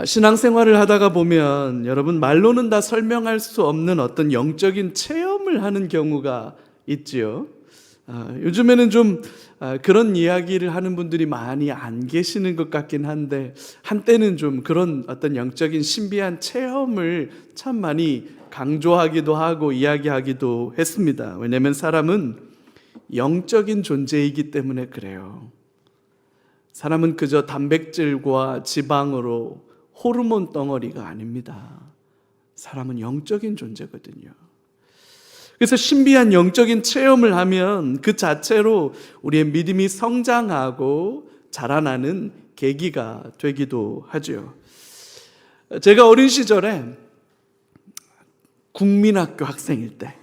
신앙생활을 하다가 보면 여러분 말로는 다 설명할 수 없는 어떤 영적인 체험을 하는 경우가 있지요. 요즘에는 좀 그런 이야기를 하는 분들이 많이 안 계시는 것 같긴 한데, 한때는 좀 그런 어떤 영적인 신비한 체험을 참 많이 강조하기도 하고 이야기하기도 했습니다. 왜냐하면 사람은 영적인 존재이기 때문에 그래요. 사람은 그저 단백질과 지방으로 호르몬 덩어리가 아닙니다. 사람은 영적인 존재거든요. 그래서 신비한 영적인 체험을 하면 그 자체로 우리의 믿음이 성장하고 자라나는 계기가 되기도 하죠. 제가 어린 시절에 국민학교 학생일 때,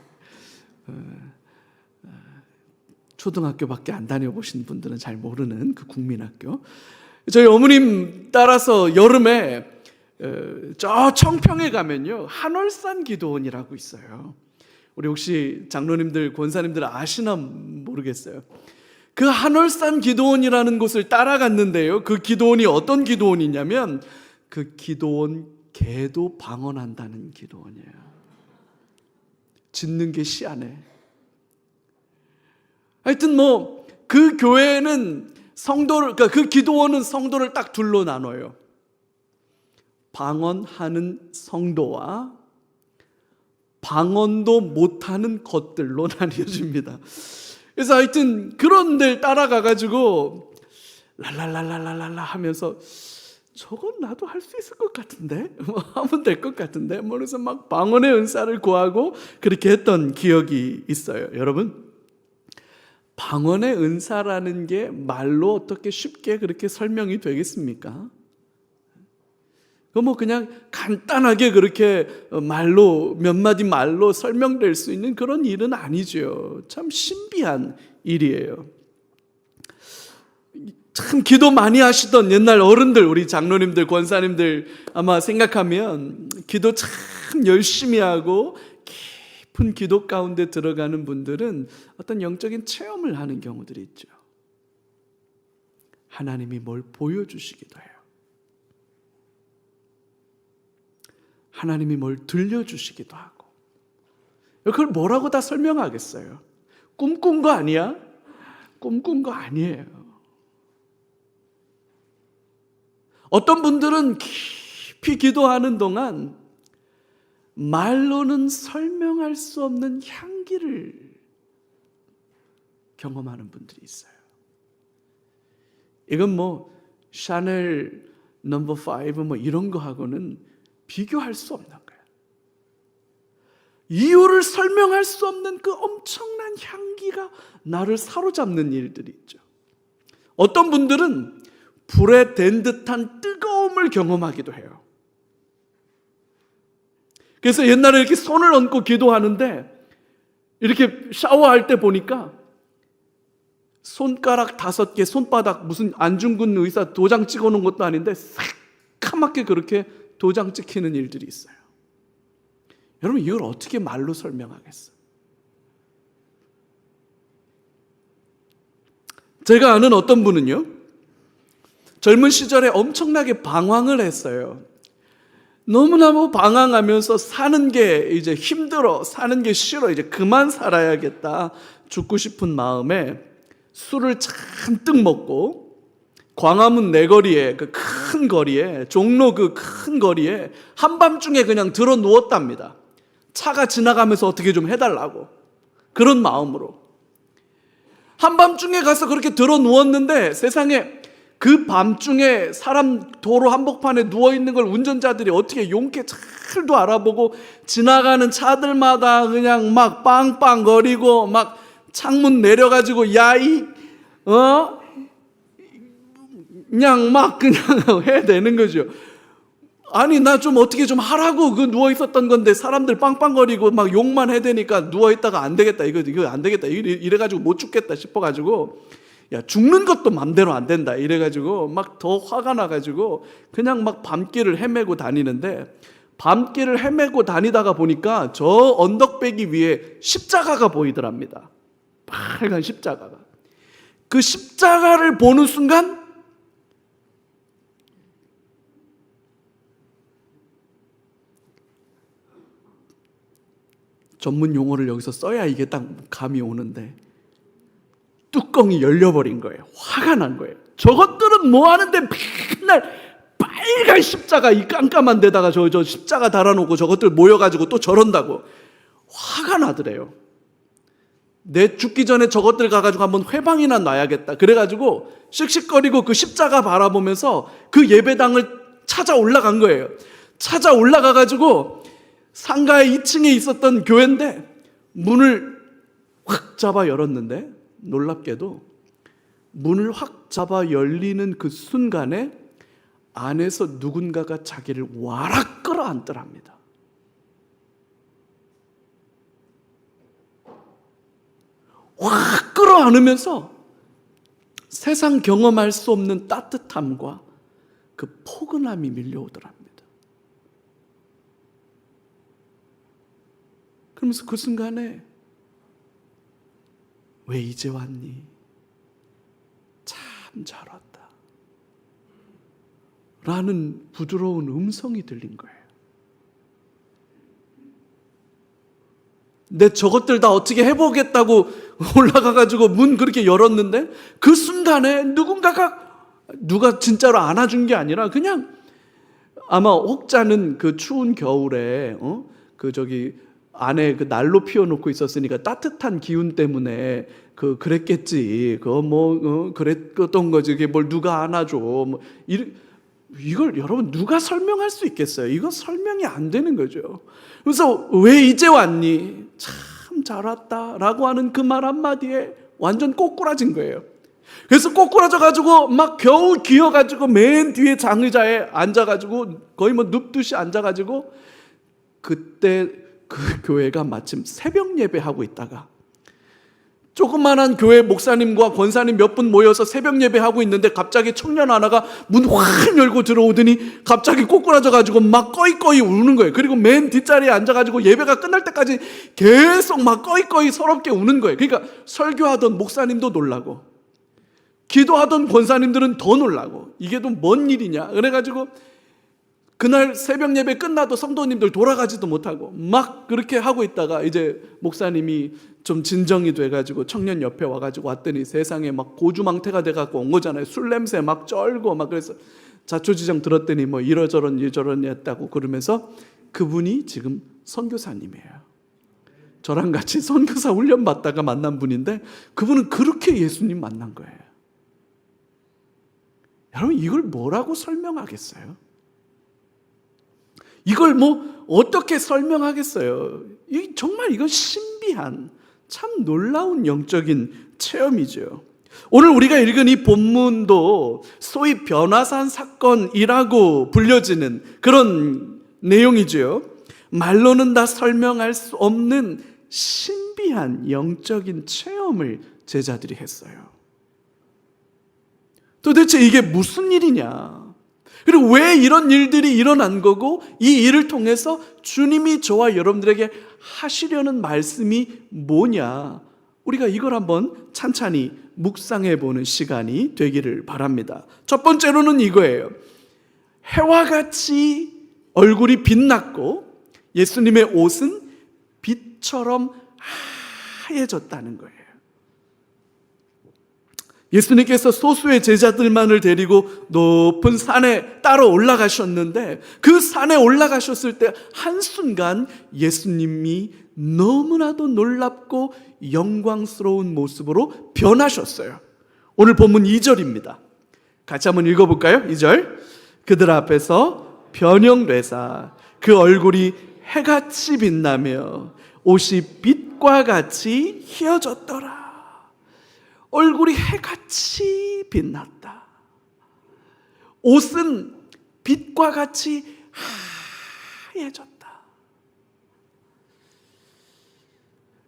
초등학교밖에 안 다녀보신 분들은 잘 모르는 그 국민학교, 저희 어머님 따라서 여름에 저 청평에 가면요 한월산 기도원이라고 있어요. 우리 혹시 장로님들, 권사님들 아시나 모르겠어요. 그 한월산 기도원이라는 곳을 따라갔는데요, 그 기도원이 어떤 기도원이냐면 그 기도원 개도 방언한다는 기도원이에요. 짖는 게 씨앗네. 하여튼 그 교회는 성도를, 그러니까 그 기도원은 성도를 딱 둘로 나눠요. 방언하는 성도와 방언도 못하는 것들로 나뉘어집니다. 그래서 하여튼 그런 데를 따라가가지고 랄랄랄랄랄라 하면서 저건 나도 할 수 있을 것 같은데, 하면 될 것 같은데, 그래서 막 방언의 은사를 구하고 그렇게 했던 기억이 있어요. 여러분, 방언의 은사라는 게 말로 어떻게 쉽게 그렇게 설명이 되겠습니까? 그냥 간단하게 그렇게 말로, 몇 마디 말로 설명될 수 있는 그런 일은 아니죠. 참 신비한 일이에요. 참 기도 많이 하시던 옛날 어른들, 우리 장로님들, 권사님들 아마 생각하면 기도 참 열심히 하고 깊은 기도 가운데 들어가는 분들은 어떤 영적인 체험을 하는 경우들이 있죠. 하나님이 뭘 보여주시기도 해요. 하나님이 뭘 들려주시기도 하고. 그걸 뭐라고 다 설명하겠어요? 꿈꾼 거 아니야? 꿈꾼 거 아니에요. 어떤 분들은 깊이 기도하는 동안 말로는 설명할 수 없는 향기를 경험하는 분들이 있어요. 이건 샤넬 넘버 5 이런 거하고는 비교할 수 없는 거예요. 이유를 설명할 수 없는 그 엄청난 향기가 나를 사로잡는 일들이 있죠. 어떤 분들은 불에 댄 듯한 뜨거움을 경험하기도 해요. 그래서 옛날에 이렇게 손을 얹고 기도하는데 이렇게 샤워할 때 보니까 손가락 5개, 손바닥 무슨 안중근 의사 도장 찍어놓은 것도 아닌데 새카맣게 그렇게 도장 찍히는 일들이 있어요. 여러분, 이걸 어떻게 말로 설명하겠어요? 제가 아는 어떤 분은요, 젊은 시절에 엄청나게 방황을 했어요. 너무너무 방황하면서 사는 게 이제 힘들어, 사는 게 싫어, 이제 그만 살아야겠다, 죽고 싶은 마음에 술을 잔뜩 먹고 광화문 내거리에, 그 큰 거리에, 종로 그 큰 거리에 한밤중에 그냥 들어 누웠답니다. 차가 지나가면서 어떻게 좀 해달라고, 그런 마음으로 한밤중에 가서 그렇게 들어 누웠는데, 세상에 그 밤중에 사람 도로 한복판에 누워있는 걸 운전자들이 어떻게 용케 잘도 알아보고 지나가는 차들마다 그냥 막 빵빵거리고 막 창문 내려가지고 야이 그냥 막 그냥 해대는 거죠. 아니, 나 좀 어떻게 좀 하라고, 그 누워있었던 건데 사람들 빵빵거리고 막 욕만 해대니까 누워있다가 안 되겠다, 이거 안 되겠다, 이래가지고 못 죽겠다 싶어가지고, 야, 죽는 것도 맘대로 안 된다 이래가지고 막 더 화가 나가지고 그냥 막 밤길을 헤매고 다니는데, 밤길을 헤매고 다니다가 보니까 저 언덕배기 위에 십자가가 보이더랍니다. 빨간 십자가가. 그 십자가를 보는 순간 전문 용어를 여기서 써야 이게 딱 감이 오는데, 뚜껑이 열려버린 거예요. 화가 난 거예요. 저것들은 뭐 하는데 맨날 빨간 십자가, 이 깜깜한 데다가 저 십자가 달아놓고 저것들 모여가지고 또 저런다고 화가 나더래요. 내 죽기 전에 저것들 가가지고 한번 회방이나 놔야겠다. 그래가지고 씩씩거리고 그 십자가 바라보면서 그 예배당을 찾아 올라간 거예요. 찾아 올라가가지고 상가의 2층에 있었던 교회인데 문을 확 잡아 열었는데, 놀랍게도 문을 확 잡아 열리는 그 순간에 안에서 누군가가 자기를 와락 끌어안더랍니다. 확 끌어안으면서 세상 경험할 수 없는 따뜻함과 그 포근함이 밀려오더랍니다. 그러면서 그 순간에 왜 이제 왔니? 참 잘 왔다 라는 부드러운 음성이 들린 거예요. 내 저것들 다 어떻게 해보겠다고 올라가가지고 문 그렇게 열었는데, 그 순간에 누가 진짜로 안아준 게 아니라 그냥, 아마 혹자는 그 추운 겨울에 안에 그 난로 피워놓고 있었으니까 따뜻한 기운 때문에 그랬겠지. 그랬던 거지. 이게 뭘 누가 안아줘. 이걸 여러분 누가 설명할 수 있겠어요? 이거 설명이 안 되는 거죠. 그래서 왜 이제 왔니? 참 잘 왔다 라고 하는 그 말 한마디에 완전 꼬꾸라진 거예요. 그래서 꼬꾸라져가지고 막 겨우 기어가지고 맨 뒤에 장의자에 앉아가지고 거의 뭐 눕듯이 앉아가지고, 그때 그 교회가 마침 새벽 예배하고 있다가, 조그만한 교회 목사님과 권사님 몇 분 모여서 새벽 예배하고 있는데 갑자기 청년 하나가 문 확 열고 들어오더니 갑자기 꼬꾸라져가지고 막 꺼이꺼이 우는 거예요. 그리고 맨 뒷자리에 앉아가지고 예배가 끝날 때까지 계속 막 꺼이꺼이 서럽게 우는 거예요. 그러니까 설교하던 목사님도 놀라고 기도하던 권사님들은 더 놀라고, 이게 또 뭔 일이냐. 그래가지고 그날 새벽 예배 끝나도 성도님들 돌아가지도 못하고 막 그렇게 하고 있다가 이제 목사님이 좀 진정이 돼가지고 청년 옆에 와가지고 왔더니 세상에 막 고주망태가 돼갖고 온 거잖아요. 술 냄새 막 쩔고 막. 그래서 자초지정 들었더니 뭐 이러저런 했다고 그러면서, 그분이 지금 선교사님이에요. 저랑 같이 선교사 훈련 받다가 만난 분인데, 그분은 그렇게 예수님 만난 거예요. 여러분, 이걸 뭐라고 설명하겠어요? 이걸 뭐 어떻게 설명하겠어요? 정말 이건 신비한, 참 놀라운 영적인 체험이죠. 오늘 우리가 읽은 이 본문도 소위 변화산 사건이라고 불려지는 그런 내용이죠. 말로는 다 설명할 수 없는 신비한 영적인 체험을 제자들이 했어요. 도대체 이게 무슨 일이냐? 그리고 왜 이런 일들이 일어난 거고, 이 일을 통해서 주님이 저와 여러분들에게 하시려는 말씀이 뭐냐, 우리가 이걸 한번 찬찬히 묵상해 보는 시간이 되기를 바랍니다. 첫 번째로는 이거예요. 해와 같이 얼굴이 빛났고 예수님의 옷은 빛처럼 하얘졌다는 거예요. 예수님께서 소수의 제자들만을 데리고 높은 산에 따로 올라가셨는데, 그 산에 올라가셨을 때 한순간 예수님이 너무나도 놀랍고 영광스러운 모습으로 변하셨어요. 오늘 본문 2절입니다. 같이 한번 읽어볼까요? 2절. 그들 앞에서 변형되사 그 얼굴이 해같이 빛나며 옷이 빛과 같이 희어졌더라. 얼굴이 해같이 빛났다. 옷은 빛과 같이 하얘졌다.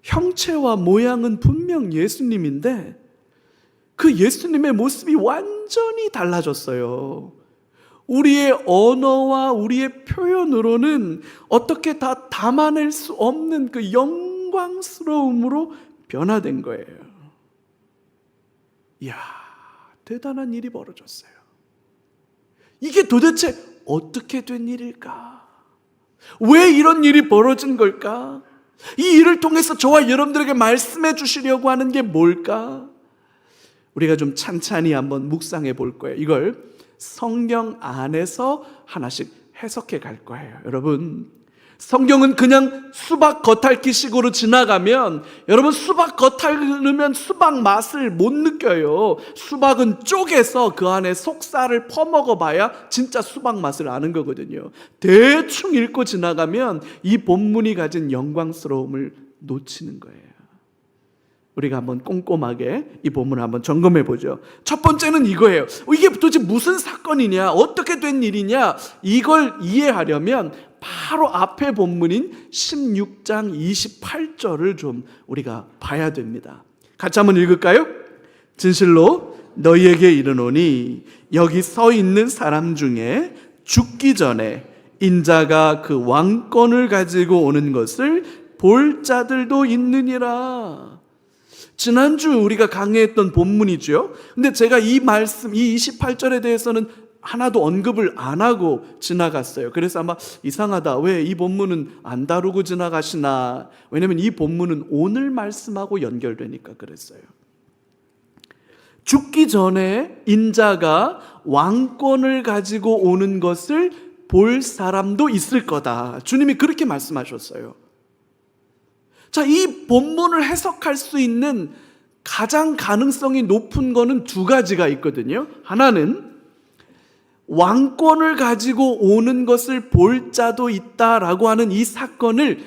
형체와 모양은 분명 예수님인데 그 예수님의 모습이 완전히 달라졌어요. 우리의 언어와 우리의 표현으로는 어떻게 다 담아낼 수 없는 그 영광스러움으로 변화된 거예요. 이야, 대단한 일이 벌어졌어요. 이게 도대체 어떻게 된 일일까? 왜 이런 일이 벌어진 걸까? 이 일을 통해서 저와 여러분들에게 말씀해 주시려고 하는 게 뭘까? 우리가 좀 찬찬히 한번 묵상해 볼 거예요. 이걸 성경 안에서 하나씩 해석해 갈 거예요. 여러분, 성경은 그냥 수박 겉핥기식으로 지나가면 여러분 수박 겉핥으면 수박 맛을 못 느껴요. 수박은 쪼개서 그 안에 속살을 퍼먹어 봐야 진짜 수박 맛을 아는 거거든요. 대충 읽고 지나가면 이 본문이 가진 영광스러움을 놓치는 거예요. 우리가 한번 꼼꼼하게 이 본문을 한번 점검해 보죠. 첫 번째는 이거예요. 이게 도대체 무슨 사건이냐, 어떻게 된 일이냐, 이걸 이해하려면 바로 앞에 본문인 16장 28절을 좀 우리가 봐야 됩니다. 같이 한번 읽을까요? 진실로 너희에게 이르노니 여기 서 있는 사람 중에 죽기 전에 인자가 그 왕권을 가지고 오는 것을 볼 자들도 있느니라. 지난주 우리가 강의했던 본문이죠. 근데 제가 이 말씀, 이 28절에 대해서는 하나도 언급을 안 하고 지나갔어요. 그래서 아마 이상하다, 왜 이 본문은 안 다루고 지나가시나. 왜냐면 이 본문은 오늘 말씀하고 연결되니까 그랬어요. 죽기 전에 인자가 왕권을 가지고 오는 것을 볼 사람도 있을 거다. 주님이 그렇게 말씀하셨어요. 자, 이 본문을 해석할 수 있는 가장 가능성이 높은 거는 두 가지가 있거든요. 하나는 왕권을 가지고 오는 것을 볼 자도 있다라고 하는 이 사건을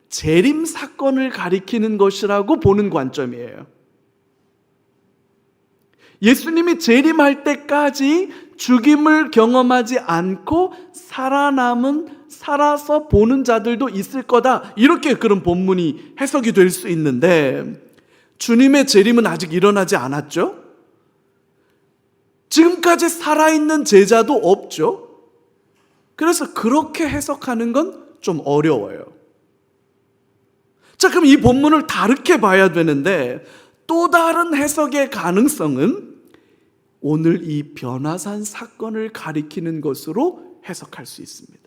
재림 사건을 가리키는 것이라고 보는 관점이에요. 예수님이 재림할 때까지 죽임을 경험하지 않고 살아서 보는 자들도 있을 거다. 이렇게 그런 본문이 해석이 될 수 있는데 주님의 재림은 아직 일어나지 않았죠? 지금까지 살아있는 제자도 없죠? 그래서 그렇게 해석하는 건 좀 어려워요. 자, 그럼 이 본문을 다르게 봐야 되는데 또 다른 해석의 가능성은 오늘 이 변화산 사건을 가리키는 것으로 해석할 수 있습니다.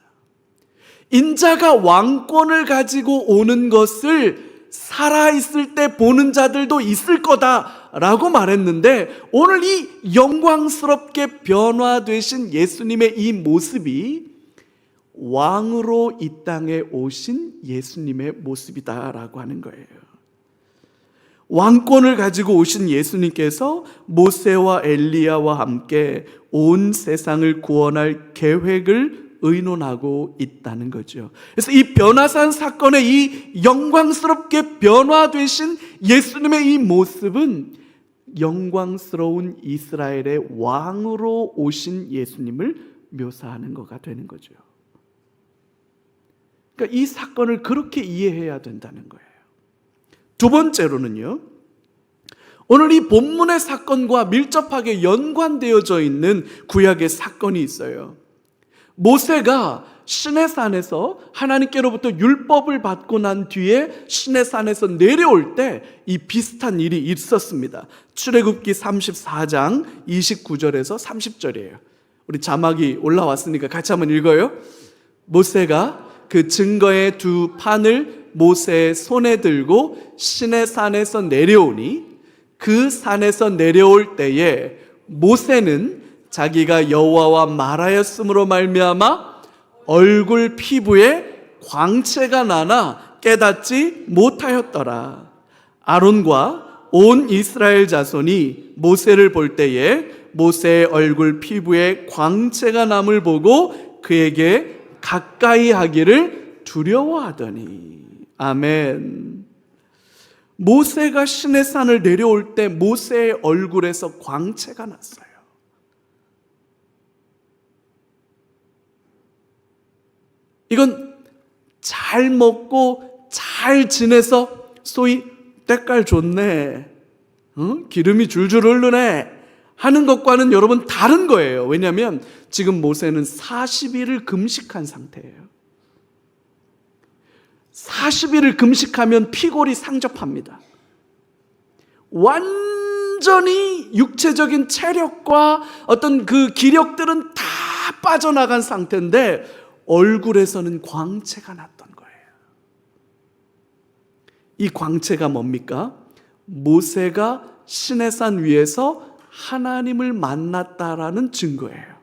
인자가 왕권을 가지고 오는 것을 살아있을 때 보는 자들도 있을 거다라고 말했는데 오늘 이 영광스럽게 변화되신 예수님의 이 모습이 왕으로 이 땅에 오신 예수님의 모습이다라고 하는 거예요. 왕권을 가지고 오신 예수님께서 모세와 엘리야와 함께 온 세상을 구원할 계획을 의논하고 있다는 거죠. 그래서 이 변화산 사건의 이 영광스럽게 변화되신 예수님의 이 모습은 영광스러운 이스라엘의 왕으로 오신 예수님을 묘사하는 것가 되는 거죠. 그러니까 이 사건을 그렇게 이해해야 된다는 거예요. 두 번째로는요, 오늘 이 본문의 사건과 밀접하게 연관되어져 있는 구약의 사건이 있어요. 모세가 시내산에서 하나님께로부터 율법을 받고 난 뒤에 시내산에서 내려올 때 이 비슷한 일이 있었습니다. 출애굽기 34장 29절에서 30절이에요. 우리 자막이 올라왔으니까 같이 한번 읽어요. 모세가 그 증거의 두 판을 모세의 손에 들고 시내산에서 내려오니 그 산에서 내려올 때에 모세는 자기가 여호와와 말하였으므로 말미암아 얼굴 피부에 광채가 나나 깨닫지 못하였더라. 아론과 온 이스라엘 자손이 모세를 볼 때에 모세의 얼굴 피부에 광채가 남을 보고 그에게 가까이 하기를 두려워하더니. 아멘. 모세가 시내산을 내려올 때 모세의 얼굴에서 광채가 났어요. 이건 잘 먹고 잘 지내서 소위 때깔 좋네, 기름이 줄줄 흐르네 하는 것과는 여러분 다른 거예요. 왜냐하면 지금 모세는 40일을 금식한 상태예요. 40일을 금식하면 피골이 상접합니다. 완전히 육체적인 체력과 어떤 그 기력들은 다 빠져나간 상태인데 얼굴에서는 광채가 났던 거예요. 이 광채가 뭡니까? 모세가 시내산 위에서 하나님을 만났다라는 증거예요.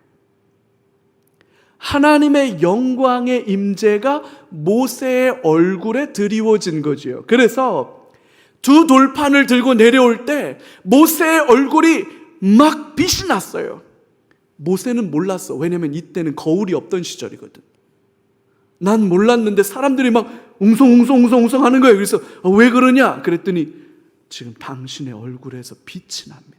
하나님의 영광의 임재가 모세의 얼굴에 드리워진 거지요. 그래서 두 돌판을 들고 내려올 때 모세의 얼굴이 막 빛이 났어요. 모세는 몰랐어. 왜냐면 이때는 거울이 없던 시절이거든. 난 몰랐는데 사람들이 막 웅성웅성 하는 거예요. 그래서 왜 그러냐? 그랬더니 지금 당신의 얼굴에서 빛이 납니다.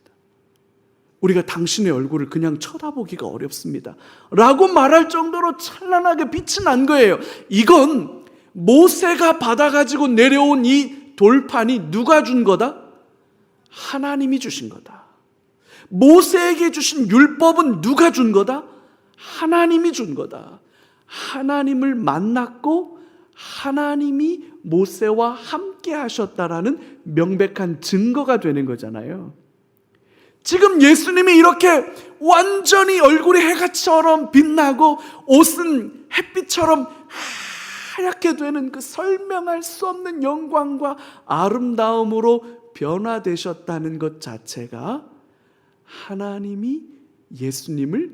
우리가 당신의 얼굴을 그냥 쳐다보기가 어렵습니다 라고 말할 정도로 찬란하게 빛이 난 거예요. 이건 모세가 받아가지고 내려온 이 돌판이 누가 준 거다? 하나님이 주신 거다. 모세에게 주신 율법은 누가 준 거다? 하나님이 준 거다. 하나님을 만났고 하나님이 모세와 함께 하셨다라는 명백한 증거가 되는 거잖아요. 지금 예수님이 이렇게 완전히 얼굴이 해가처럼 빛나고 옷은 햇빛처럼 하얗게 되는 그 설명할 수 없는 영광과 아름다움으로 변화되셨다는 것 자체가 하나님이 예수님을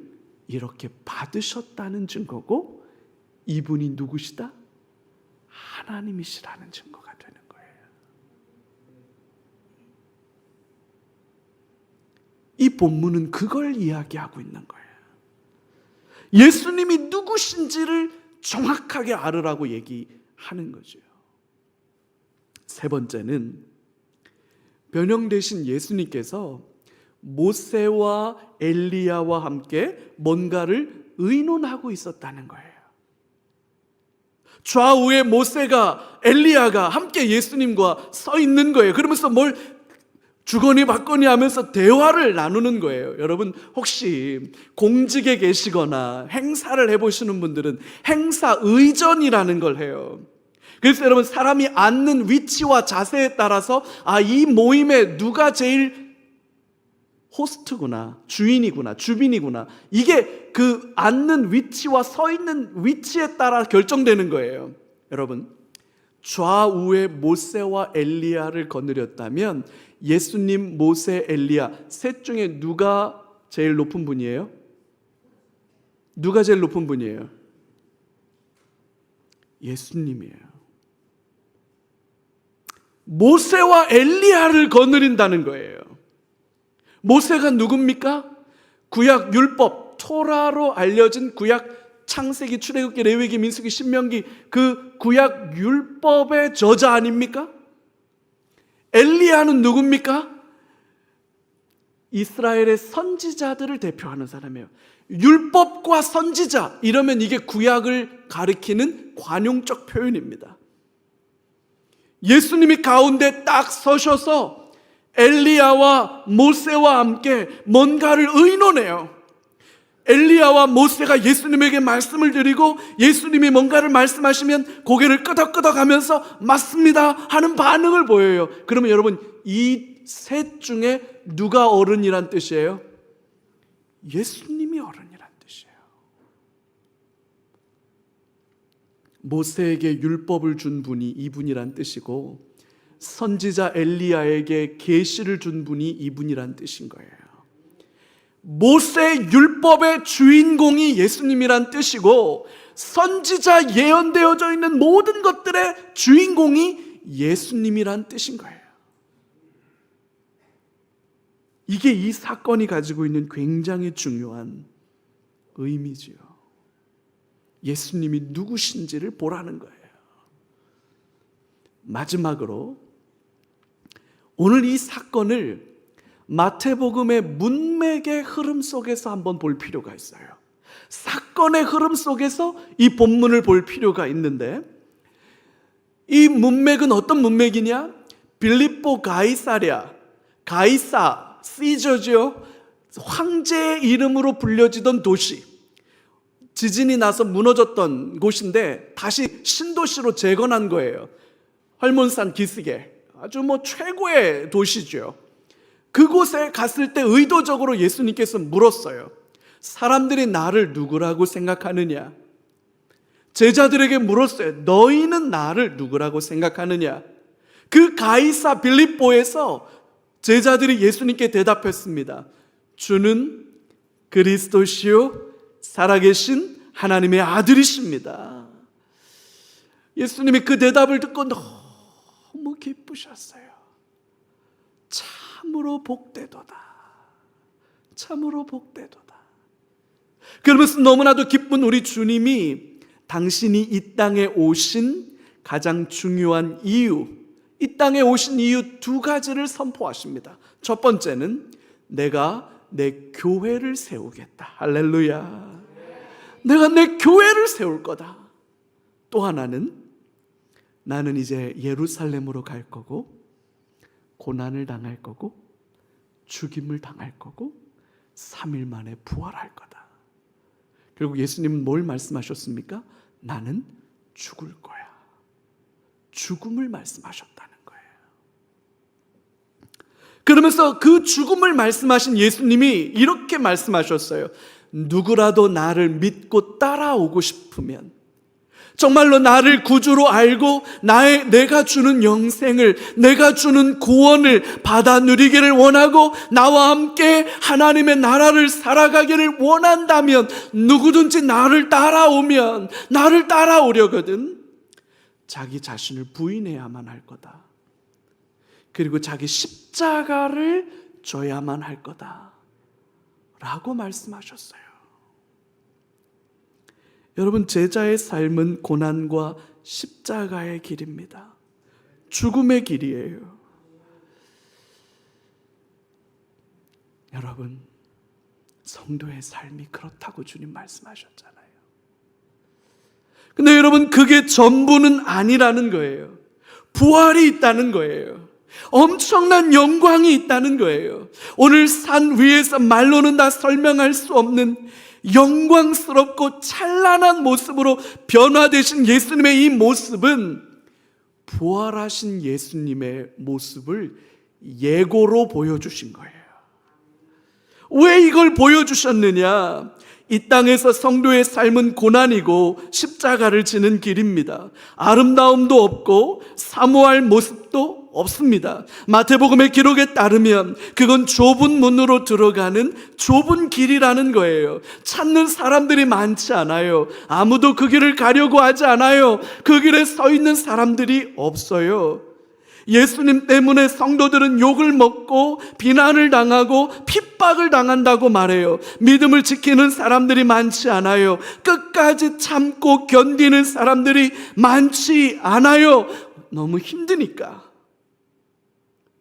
이렇게 받으셨다는 증거고, 이분이 누구시다? 하나님이시라는 증거가 되는 거예요. 이 본문은 그걸 이야기하고 있는 거예요. 예수님이 누구신지를 정확하게 알으라고 얘기하는 거죠. 세 번째는 변형되신 예수님께서 모세와 엘리야와 함께 뭔가를 의논하고 있었다는 거예요. 좌우에 모세가 엘리야가 함께 예수님과 서 있는 거예요. 그러면서 뭘 주거니 받거니 하면서 대화를 나누는 거예요. 여러분 혹시 공직에 계시거나 행사를 해보시는 분들은 행사 의전이라는 걸 해요. 그래서 여러분 사람이 앉는 위치와 자세에 따라서 이 모임에 누가 제일 호스트구나, 주인이구나, 주빈이구나, 이게 그 앉는 위치와 서 있는 위치에 따라 결정되는 거예요. 여러분 좌우에 모세와 엘리야를 거느렸다면 예수님, 모세, 엘리야 셋 중에 누가 제일 높은 분이에요? 누가 제일 높은 분이에요? 예수님이에요. 모세와 엘리야를 거느린다는 거예요. 모세가 누굽니까? 구약 율법, 토라로 알려진 구약 창세기, 출애굽기, 레위기, 민수기, 신명기 그 구약 율법의 저자 아닙니까? 엘리야는 누굽니까? 이스라엘의 선지자들을 대표하는 사람이에요. 율법과 선지자 이러면 이게 구약을 가리키는 관용적 표현입니다. 예수님이 가운데 딱 서셔서 엘리야와 모세와 함께 뭔가를 의논해요. 엘리야와 모세가 예수님에게 말씀을 드리고 예수님이 뭔가를 말씀하시면 고개를 끄덕끄덕하면서 맞습니다 하는 반응을 보여요. 그러면 여러분 이 셋 중에 누가 어른이란 뜻이에요? 예수님이 어른이란 뜻이에요. 모세에게 율법을 준 분이 이분이란 뜻이고 선지자 엘리야에게 계시를 준 분이 이분이란 뜻인 거예요. 모세 율법의 주인공이 예수님이란 뜻이고 선지자 예언되어져 있는 모든 것들의 주인공이 예수님이란 뜻인 거예요. 이게 이 사건이 가지고 있는 굉장히 중요한 의미지요. 예수님이 누구신지를 보라는 거예요. 마지막으로 오늘 이 사건을 마태복음의 문맥의 흐름 속에서 한번 볼 필요가 있어요. 사건의 흐름 속에서 이 본문을 볼 필요가 있는데, 이 문맥은 어떤 문맥이냐? 빌립보 가이사 시저죠. 황제의 이름으로 불려지던 도시, 지진이 나서 무너졌던 곳인데 다시 신도시로 재건한 거예요. 활몬산 기슭에 아주 최고의 도시죠. 그곳에 갔을 때 의도적으로 예수님께서 물었어요. 사람들이 나를 누구라고 생각하느냐? 제자들에게 물었어요. 너희는 나를 누구라고 생각하느냐? 그 가이사 빌립보에서 제자들이 예수님께 대답했습니다. 주는 그리스도시요 살아계신 하나님의 아들이십니다. 예수님이 그 대답을 듣고 너무 기쁘셨어요. 참으로 복되도다. 참으로 복되도다. 그러면서 너무나도 기쁜 우리 주님이 당신이 이 땅에 오신 가장 중요한 이유, 이 땅에 오신 이유 두 가지를 선포하십니다. 첫 번째는 내가 내 교회를 세우겠다. 할렐루야. 내가 내 교회를 세울 거다. 또 하나는 나는 이제 예루살렘으로 갈 거고 고난을 당할 거고 죽임을 당할 거고 3일 만에 부활할 거다. 결국 예수님은 뭘 말씀하셨습니까? 나는 죽을 거야. 죽음을 말씀하셨다는 거예요. 그러면서 그 죽음을 말씀하신 예수님이 이렇게 말씀하셨어요. 누구라도 나를 믿고 따라오고 싶으면, 정말로 나를 구주로 알고 내가 주는 영생을, 내가 주는 구원을 받아 누리기를 원하고 나와 함께 하나님의 나라를 살아가기를 원한다면 누구든지 나를 따라오려거든 자기 자신을 부인해야만 할 거다. 그리고 자기 십자가를 져야만 할 거다 라고 말씀하셨어요. 여러분, 제자의 삶은 고난과 십자가의 길입니다. 죽음의 길이에요. 여러분, 성도의 삶이 그렇다고 주님 말씀하셨잖아요. 근데 여러분, 그게 전부는 아니라는 거예요. 부활이 있다는 거예요. 엄청난 영광이 있다는 거예요. 오늘 산 위에서 말로는 다 설명할 수 없는 영광스럽고 찬란한 모습으로 변화되신 예수님의 이 모습은 부활하신 예수님의 모습을 예고로 보여주신 거예요. 왜 이걸 보여주셨느냐? 이 땅에서 성도의 삶은 고난이고 십자가를 지는 길입니다. 아름다움도 없고 사모할 모습도 없습니다. 마태복음의 기록에 따르면 그건 좁은 문으로 들어가는 좁은 길이라는 거예요. 찾는 사람들이 많지 않아요. 아무도 그 길을 가려고 하지 않아요. 그 길에 서 있는 사람들이 없어요. 예수님 때문에 성도들은 욕을 먹고 비난을 당하고 핍박을 당한다고 말해요. 믿음을 지키는 사람들이 많지 않아요. 끝까지 참고 견디는 사람들이 많지 않아요. 너무 힘드니까,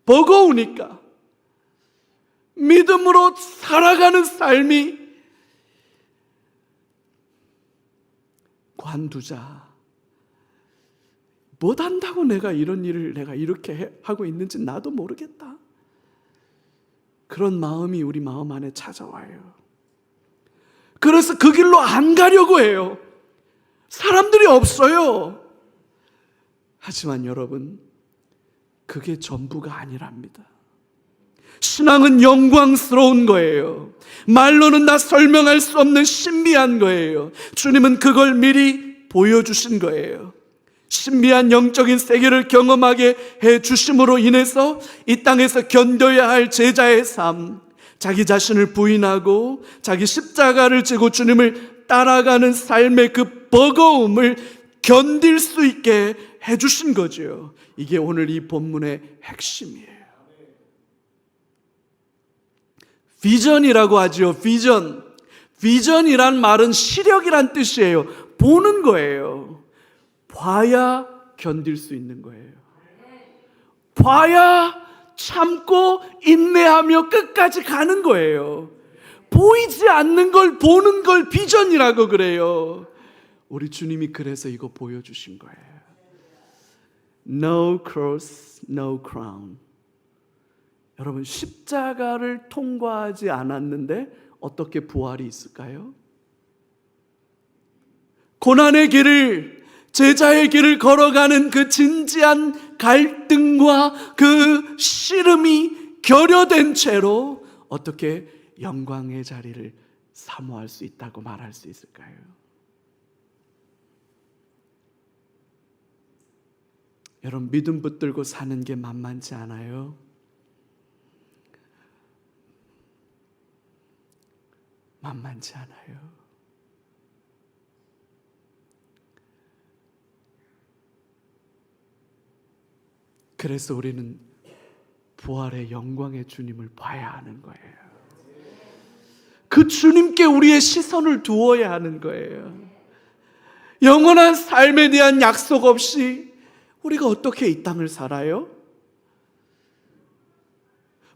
버거우니까. 믿음으로 살아가는 삶이 관두자, 못한다고 내가 이런 일을 내가 이렇게 하고 있는지 나도 모르겠다. 그런 마음이 우리 마음 안에 찾아와요. 그래서 그 길로 안 가려고 해요. 사람들이 없어요. 하지만 여러분, 그게 전부가 아니랍니다. 신앙은 영광스러운 거예요. 말로는 다 설명할 수 없는 신비한 거예요. 주님은 그걸 미리 보여주신 거예요. 신비한 영적인 세계를 경험하게 해주심으로 인해서 이 땅에서 견뎌야 할 제자의 삶, 자기 자신을 부인하고 자기 십자가를 지고 주님을 따라가는 삶의 그 버거움을 견딜 수 있게 해주신 거죠. 이게 오늘 이 본문의 핵심이에요. 비전이라고 하죠. 비전. 비전이란 말은 시력이란 뜻이에요. 보는 거예요. 봐야 견딜 수 있는 거예요. 봐야 참고 인내하며 끝까지 가는 거예요. 보이지 않는 걸 보는 걸 비전이라고 그래요. 우리 주님이 그래서 이거 보여주신 거예요. No cross, no crown. 여러분, 십자가를 통과하지 않았는데 어떻게 부활이 있을까요? 고난의 길을, 제자의 길을 걸어가는 그 진지한 갈등과 그 씨름이 결여된 채로 어떻게 영광의 자리를 사모할 수 있다고 말할 수 있을까요? 여러분, 믿음 붙들고 사는 게 만만치 않아요. 만만치 않아요. 그래서 우리는 부활의 영광의 주님을 봐야 하는 거예요. 그 주님께 우리의 시선을 두어야 하는 거예요. 영원한 삶에 대한 약속 없이 우리가 어떻게 이 땅을 살아요?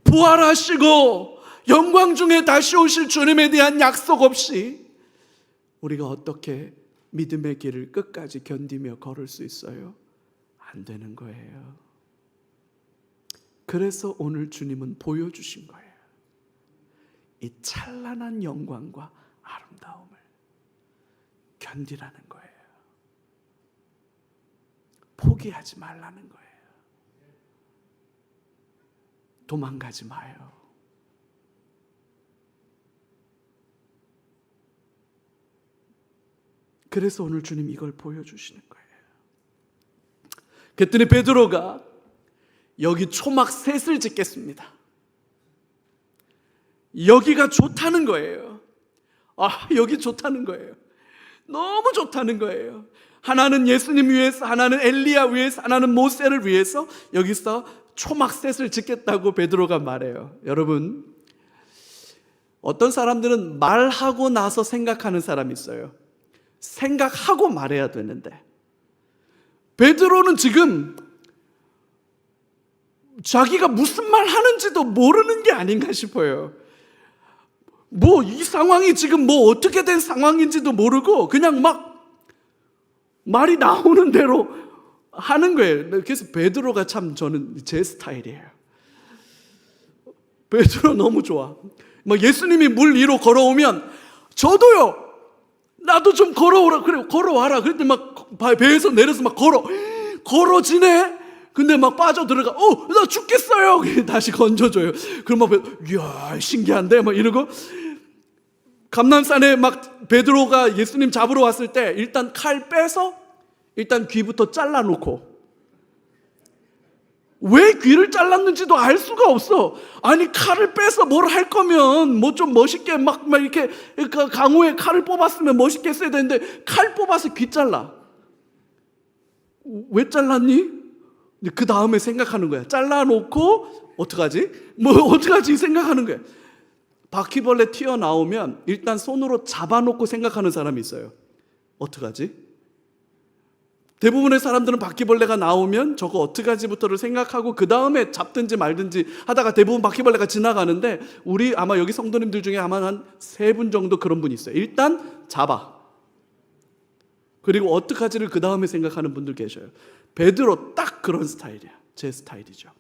부활하시고 영광 중에 다시 오실 주님에 대한 약속 없이 우리가 어떻게 믿음의 길을 끝까지 견디며 걸을 수 있어요? 안 되는 거예요. 그래서 오늘 주님은 보여주신 거예요. 이 찬란한 영광과 아름다움을 견디라는 거예요. 포기하지 말라는 거예요. 도망가지 마요. 그래서 오늘 주님 이걸 보여주시는 거예요. 그랬더니 베드로가 여기 초막 셋을 짓겠습니다. 여기가 좋다는 거예요. 여기 좋다는 거예요. 너무 좋다는 거예요. 하나는 예수님 위해서, 하나는 엘리야 위해서, 하나는 모세를 위해서 여기서 초막 셋을 짓겠다고 베드로가 말해요. 여러분, 어떤 사람들은 말하고 나서 생각하는 사람이 있어요. 생각하고 말해야 되는데 베드로는 지금 자기가 무슨 말 하는지도 모르는 게 아닌가 싶어요. 이 상황이 지금 어떻게 된 상황인지도 모르고 그냥 막 말이 나오는 대로 하는 거예요. 그래서 베드로가 참 저는 제 스타일이에요. 베드로 너무 좋아. 예수님이 물 위로 걸어오면 저도요, 나도 좀 걸어오라. 그래, 걸어와라. 그랬더니 막 배에서 내려서 막 걸어지네. 근데 막 빠져들어가. 나 죽겠어요. 다시 건져줘요. 그럼 막 이야, 신기한데? 막 이러고. 감람산에 막 베드로가 예수님 잡으러 왔을 때 일단 칼 빼서 일단 귀부터 잘라놓고, 왜 귀를 잘랐는지도 알 수가 없어. 아니, 칼을 빼서 뭘 할 거면 좀 멋있게 막 이렇게 강호에 칼을 뽑았으면 멋있게 했어야 되는데 칼 뽑아서 귀 잘라. 왜 잘랐니? 그 다음에 생각하는 거야. 잘라놓고 어떡하지? 어떡하지? 생각하는 거야. 바퀴벌레 튀어나오면 일단 손으로 잡아놓고 생각하는 사람이 있어요. 어떡하지? 대부분의 사람들은 바퀴벌레가 나오면 저거 어떡하지부터를 생각하고 그 다음에 잡든지 말든지 하다가 대부분 바퀴벌레가 지나가는데, 우리 아마 여기 성도님들 중에 아마 한 3분 정도 그런 분이 있어요. 일단 잡아. 그리고 어떡하지를 그 다음에 생각하는 분들 계셔요. 베드로 딱 그런 스타일이야. 제 스타일이죠.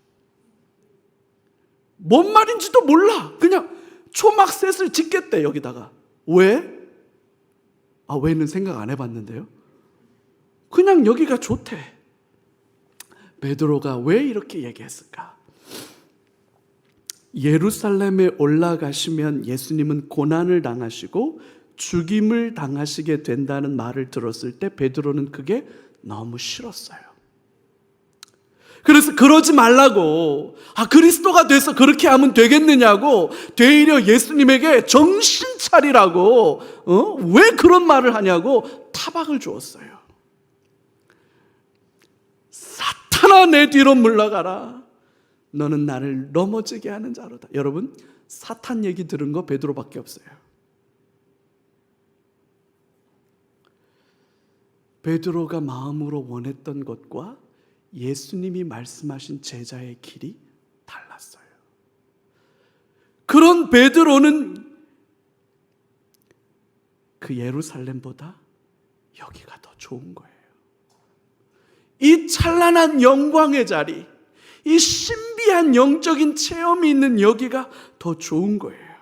뭔 말인지도 몰라. 그냥 초막 셋을 짓겠대, 여기다가. 왜? 왜는 생각 안 해봤는데요. 그냥 여기가 좋대. 베드로가 왜 이렇게 얘기했을까? 예루살렘에 올라가시면 예수님은 고난을 당하시고 죽임을 당하시게 된다는 말을 들었을 때 베드로는 그게 너무 싫었어요. 그래서 그러지 말라고, 그리스도가 돼서 그렇게 하면 되겠느냐고 되려 예수님에게 정신 차리라고, 왜 그런 말을 하냐고 타박을 주었어요. 사탄아, 내 뒤로 물러가라. 너는 나를 넘어지게 하는 자로다. 여러분, 사탄 얘기 들은 거 베드로밖에 없어요. 베드로가 마음으로 원했던 것과 예수님이 말씀하신 제자의 길이 달랐어요. 그런 베드로는 그 예루살렘보다 여기가 더 좋은 거예요. 이 찬란한 영광의 자리, 이 신비한 영적인 체험이 있는 여기가 더 좋은 거예요.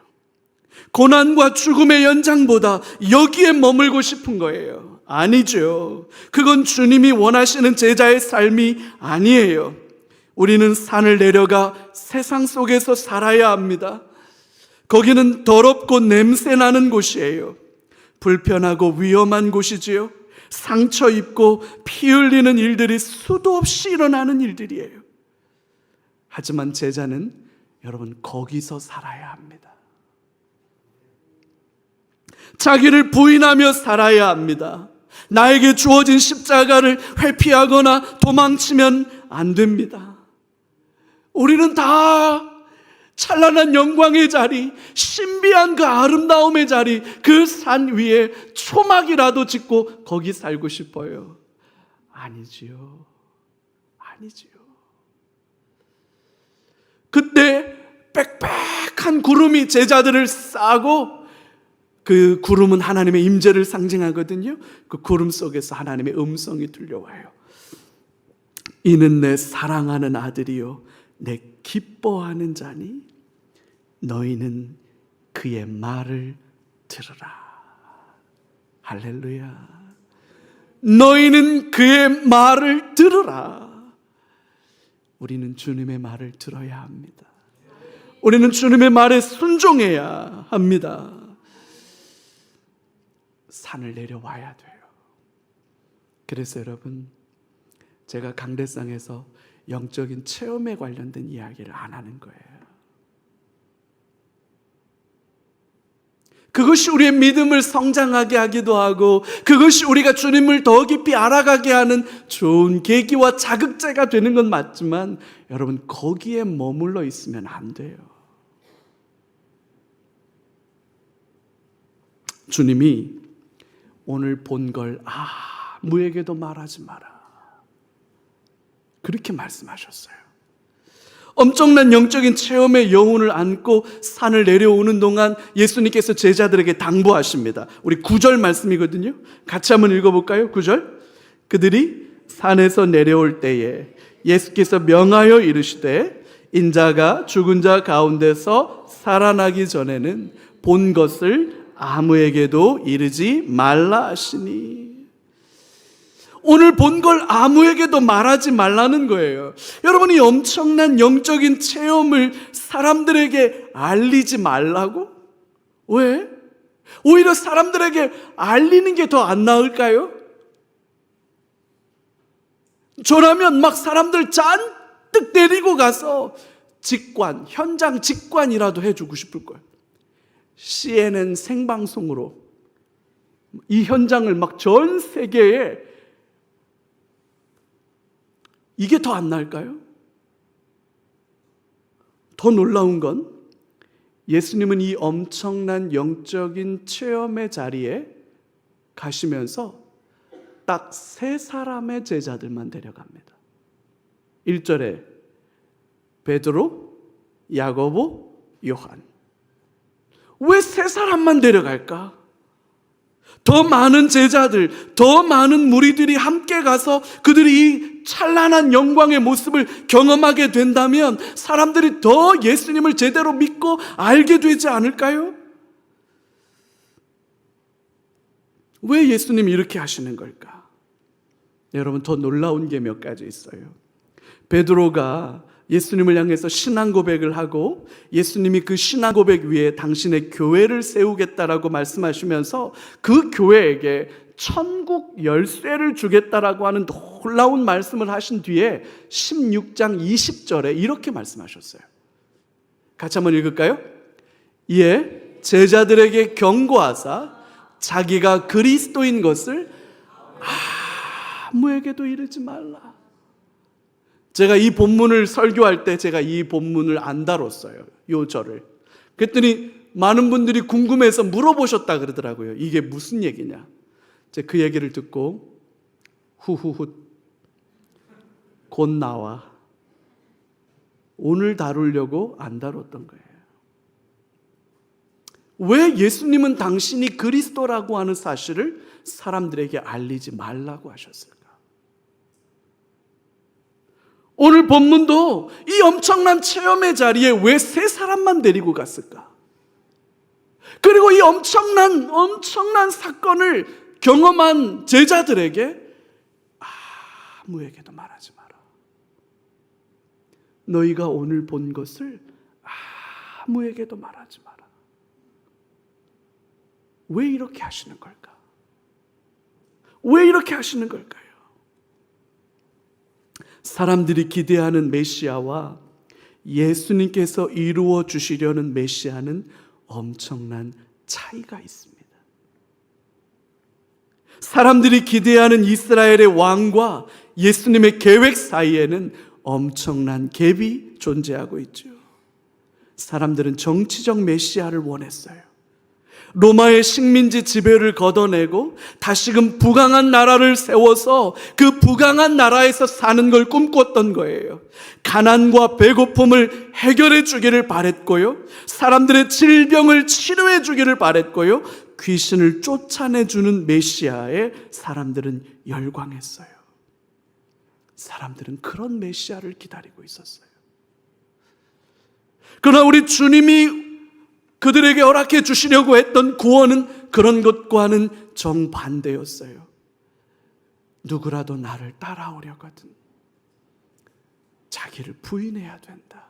고난과 죽음의 연장보다 여기에 머물고 싶은 거예요. 아니죠. 그건 주님이 원하시는 제자의 삶이 아니에요. 우리는 산을 내려가 세상 속에서 살아야 합니다. 거기는 더럽고 냄새나는 곳이에요. 불편하고 위험한 곳이지요. 상처 입고 피 흘리는 일들이 수도 없이 일어나는 일들이에요. 하지만 제자는 여러분 거기서 살아야 합니다. 자기를 부인하며 살아야 합니다. 나에게 주어진 십자가를 회피하거나 도망치면 안 됩니다. 우리는 다 찬란한 영광의 자리, 신비한 그 아름다움의 자리, 그 산 위에 초막이라도 짓고 거기 살고 싶어요. 아니지요. 아니지요. 그때 빽빽한 구름이 제자들을 싸고, 그 구름은 하나님의 임재를 상징하거든요. 그 구름 속에서 하나님의 음성이 들려와요. 이는 내 사랑하는 아들이요 내 기뻐하는 자니 너희는 그의 말을 들으라. 할렐루야. 너희는 그의 말을 들으라. 우리는 주님의 말을 들어야 합니다. 우리는 주님의 말에 순종해야 합니다. 산을 내려와야 돼요. 그래서 여러분, 제가 강대상에서 영적인 체험에 관련된 이야기를 안 하는 거예요. 그것이 우리의 믿음을 성장하게 하기도 하고, 그것이 우리가 주님을 더 깊이 알아가게 하는 좋은 계기와 자극제가 되는 건 맞지만, 여러분 거기에 머물러 있으면 안 돼요. 주님이 오늘 본 걸 아무에게도 말하지 마라, 그렇게 말씀하셨어요. 엄청난 영적인 체험의 영혼을 안고 산을 내려오는 동안 예수님께서 제자들에게 당부하십니다. 우리 9절 말씀이거든요. 같이 한번 읽어볼까요? 9절. 그들이 산에서 내려올 때에 예수께서 명하여 이르시되 인자가 죽은 자 가운데서 살아나기 전에는 본 것을 아무에게도 이르지 말라 하시니. 오늘 본 걸 아무에게도 말하지 말라는 거예요. 여러분이 엄청난 영적인 체험을 사람들에게 알리지 말라고? 왜? 오히려 사람들에게 알리는 게 더 안 나을까요? 저라면 막 사람들 잔뜩 데리고 가서 직관, 현장 직관이라도 해주고 싶을 거예요. CNN 생방송으로 이 현장을 막 전 세계에, 이게 더 안 나을까요? 더 놀라운 건 예수님은 이 엄청난 영적인 체험의 자리에 가시면서 딱 3사람의 제자들만 데려갑니다. 1절에 베드로, 야고보, 요한. 왜 3사람만 데려갈까? 더 많은 제자들, 더 많은 무리들이 함께 가서 그들이 이 찬란한 영광의 모습을 경험하게 된다면 사람들이 더 예수님을 제대로 믿고 알게 되지 않을까요? 왜 예수님이 이렇게 하시는 걸까? 여러분, 더 놀라운 게 몇 가지 있어요. 베드로가 예수님을 향해서 신앙 고백을 하고 예수님이 그 신앙 고백 위에 당신의 교회를 세우겠다라고 말씀하시면서 그 교회에게 천국 열쇠를 주겠다라고 하는 놀라운 말씀을 하신 뒤에 16장 20절에 이렇게 말씀하셨어요. 같이 한번 읽을까요? 이에 제자들에게 경고하사 자기가 그리스도인 것을 아무에게도 이르지 말라. 제가 이 본문을 설교할 때 제가 이 본문을 안 다뤘어요. 요 절을. 그랬더니 많은 분들이 궁금해서 물어보셨다 그러더라고요. 이게 무슨 얘기냐. 제가 그 얘기를 듣고 후후훗 곧 나와. 오늘 다루려고 안 다뤘던 거예요. 왜 예수님은 당신이 그리스도라고 하는 사실을 사람들에게 알리지 말라고 하셨을까? 오늘 본문도 이 엄청난 체험의 자리에 왜 3사람만 데리고 갔을까? 그리고 이 엄청난 사건을 경험한 제자들에게 아무에게도 말하지 마라. 너희가 오늘 본 것을 아무에게도 말하지 마라. 왜 이렇게 하시는 걸까? 왜 이렇게 하시는 걸까요? 사람들이 기대하는 메시아와 예수님께서 이루어 주시려는 메시아는 엄청난 차이가 있습니다. 사람들이 기대하는 이스라엘의 왕과 예수님의 계획 사이에는 엄청난 갭이 존재하고 있죠. 사람들은 정치적 메시아를 원했어요. 로마의 식민지 지배를 걷어내고 다시금 부강한 나라를 세워서 그 부강한 나라에서 사는 걸 꿈꿨던 거예요. 가난과 배고픔을 해결해 주기를 바랬고요, 사람들의 질병을 치료해 주기를 바랬고요, 귀신을 쫓아내 주는 메시아에 사람들은 열광했어요. 사람들은 그런 메시아를 기다리고 있었어요. 그러나 우리 주님이 그들에게 허락해 주시려고 했던 구원은 그런 것과는 정반대였어요. 누구라도 나를 따라오려거든 자기를 부인해야 된다.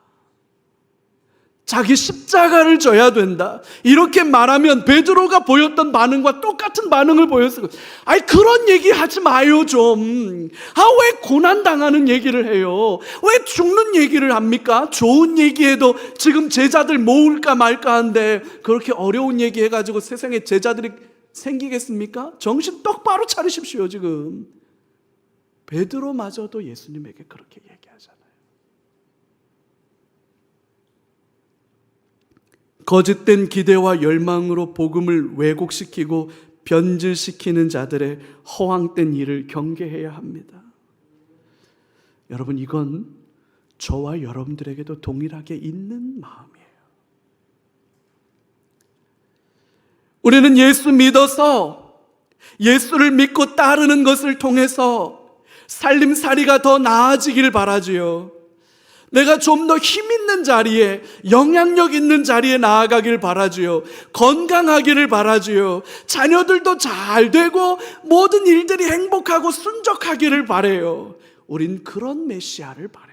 자기 십자가를 져야 된다. 이렇게 말하면 베드로가 보였던 반응과 똑같은 반응을 보였어요. 아니, 그런 얘기 하지 마요 좀. 왜 고난당하는 얘기를 해요? 왜 죽는 얘기를 합니까? 좋은 얘기해도 지금 제자들 모을까 말까 한데 그렇게 어려운 얘기 해가지고 세상에 제자들이 생기겠습니까? 정신 똑바로 차리십시오. 지금 베드로마저도 예수님에게 그렇게 얘기하잖아요. 거짓된 기대와 열망으로 복음을 왜곡시키고 변질시키는 자들의 허황된 일을 경계해야 합니다. 여러분, 이건 저와 여러분들에게도 동일하게 있는 마음이에요. 우리는 예수 믿어서, 예수를 믿고 따르는 것을 통해서 살림살이가 더 나아지길 바라지요. 내가 좀 더 힘 있는 자리에, 영향력 있는 자리에 나아가길 바라지요. 건강하기를 바라지요. 자녀들도 잘 되고 모든 일들이 행복하고 순적하기를 바라요. 우린 그런 메시아를 바라요.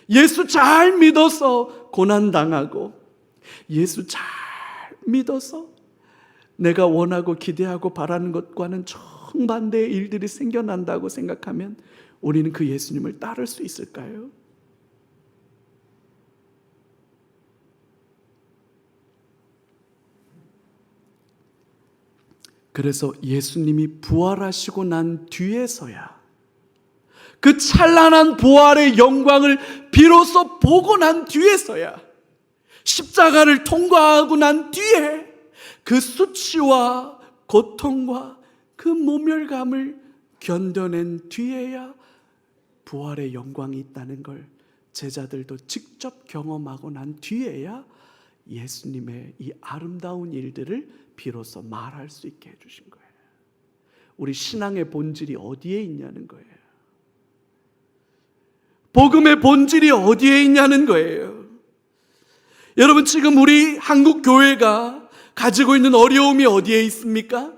예수 잘 믿어서 고난당하고, 예수 잘 믿어서 내가 원하고 기대하고 바라는 것과는 정반대의 일들이 생겨난다고 생각하면 우리는 그 예수님을 따를 수 있을까요? 그래서 예수님이 부활하시고 난 뒤에서야, 그 찬란한 부활의 영광을 비로소 보고 난 뒤에서야, 십자가를 통과하고 난 뒤에 그 수치와 고통과 그 모멸감을 견뎌낸 뒤에야 부활의 영광이 있다는 걸 제자들도 직접 경험하고 난 뒤에야 예수님의 이 아름다운 일들을 비로소 말할 수 있게 해주신 거예요. 우리 신앙의 본질이 어디에 있냐는 거예요. 복음의 본질이 어디에 있냐는 거예요. 여러분, 지금 우리 한국 교회가 가지고 있는 어려움이 어디에 있습니까?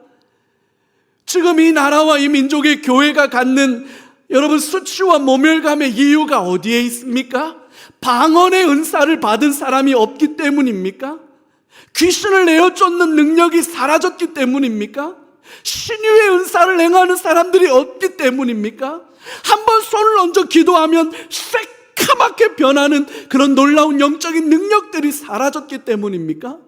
지금 이 나라와 이 민족의 교회가 갖는 여러분 수치와 모멸감의 이유가 어디에 있습니까? 방언의 은사를 받은 사람이 없기 때문입니까? 귀신을 내어 쫓는 능력이 사라졌기 때문입니까? 신유의 은사를 행하는 사람들이 없기 때문입니까? 한번 손을 얹어 기도하면 새카맣게 변하는 그런 놀라운 영적인 능력들이 사라졌기 때문입니까?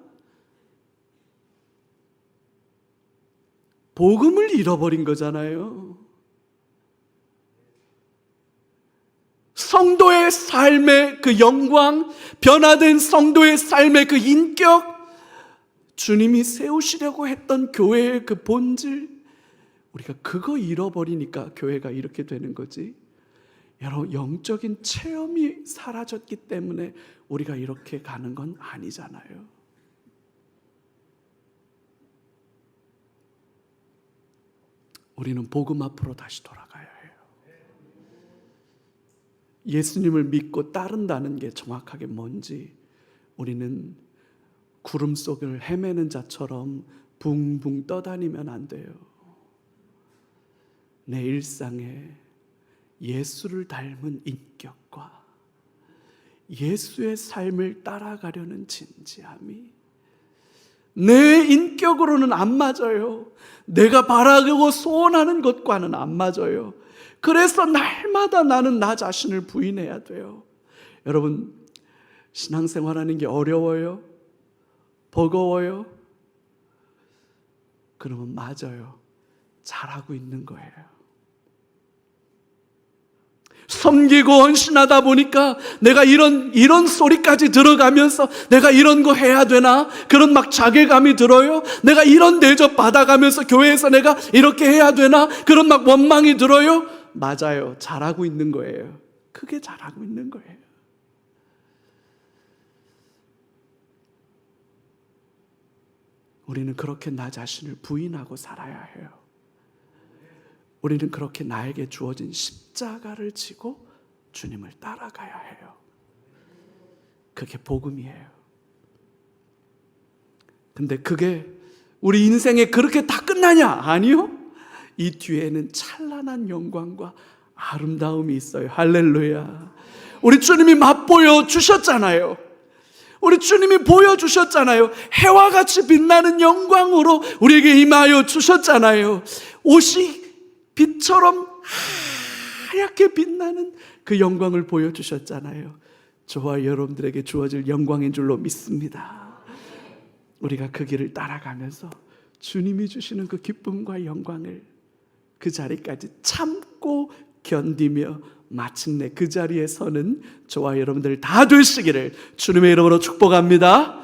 복음을 잃어버린 거잖아요. 성도의 삶의 그 영광, 변화된 성도의 삶의 그 인격, 주님이 세우시려고 했던 교회의 그 본질, 우리가 그거 잃어버리니까 교회가 이렇게 되는 거지. 여러분, 영적인 체험이 사라졌기 때문에 우리가 이렇게 가는 건 아니잖아요. 우리는 복음 앞으로 다시 돌아가야 해요. 예수님을 믿고 따른다는 게 정확하게 뭔지 우리는 구름 속을 헤매는 자처럼 붕붕 떠다니면 안 돼요. 내 일상에 예수를 닮은 인격과 예수의 삶을 따라가려는 진지함이 내 인격으로는 안 맞아요. 내가 바라고 소원하는 것과는 안 맞아요. 그래서 날마다 나는 나 자신을 부인해야 돼요. 여러분, 신앙생활하는 게 어려워요? 버거워요? 그러면 맞아요. 잘하고 있는 거예요. 섬기고 헌신하다 보니까 내가 이런 소리까지 들어가면서 내가 이런 거 해야 되나? 그런 막 자괴감이 들어요. 내가 이런 대접 받아가면서 교회에서 내가 이렇게 해야 되나? 그런 막 원망이 들어요. 맞아요. 잘하고 있는 거예요. 크게 잘하고 있는 거예요. 우리는 그렇게 나 자신을 부인하고 살아야 해요. 우리는 그렇게 나에게 주어진 십자가를 지고 주님을 따라가야 해요. 그게 복음이에요. 근데 그게 우리 인생에 그렇게 다 끝나냐? 아니요. 이 뒤에는 찬란한 영광과 아름다움이 있어요. 할렐루야. 우리 주님이 맛보여 주셨잖아요. 우리 주님이 보여주셨잖아요. 해와 같이 빛나는 영광으로 우리에게 임하여 주셨잖아요. 옷이 빛처럼 하얗게 빛나는 그 영광을 보여주셨잖아요. 저와 여러분들에게 주어질 영광인 줄로 믿습니다. 우리가 그 길을 따라가면서 주님이 주시는 그 기쁨과 영광을 그 자리까지 참고 견디며 마침내 그 자리에 서는 저와 여러분들 다 되시기를 주님의 이름으로 축복합니다.